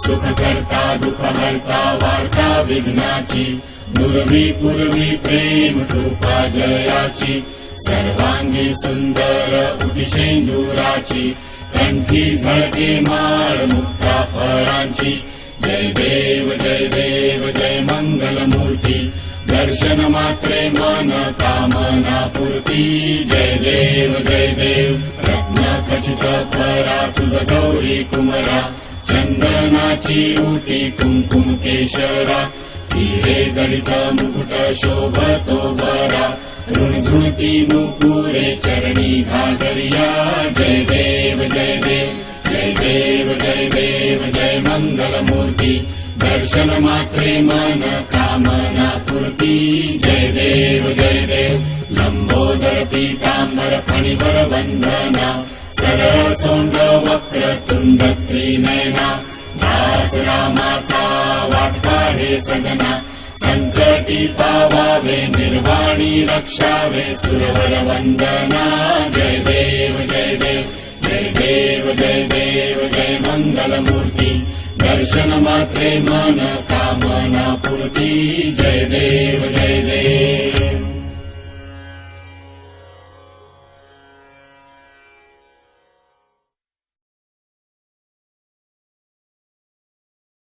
सुखकर्ता दुःखहर्ता वार्ता विघ्नाची नुरवी पूर्वी प्रेम कृपा जयाची सर्वांगी सुंदर उटिशेंदुराची कंठी झळके माळ मुक्ता फळांची जय देव जय मंगलमूर्ती दर्शन मात्रे मन कामना पूर्ती जय देव रत्न खचित परा तुझ गौरी कुमरा चंदनाची उटी कुंकुम केशरा हिरे गणित मुकुट शोभतो बरा ऋणधुणती नुपुरे चरणी घागरिया जय देव जय मंगलमूर्ती दर्शन मात्रे मन कामना पूर्ती जय देव लंबोदर पीतांबर फणिवर वंदना सरळ सोंड वक्र तुंड त्रिनयना दास रामाचा वाटता हे सगना संकटी पावावे निर्वाणी रक्षावे सुरवर वंदना जय देव जय मंगलमूर्ती दर्शन मात्रे मन कामना पूर्ती जय देव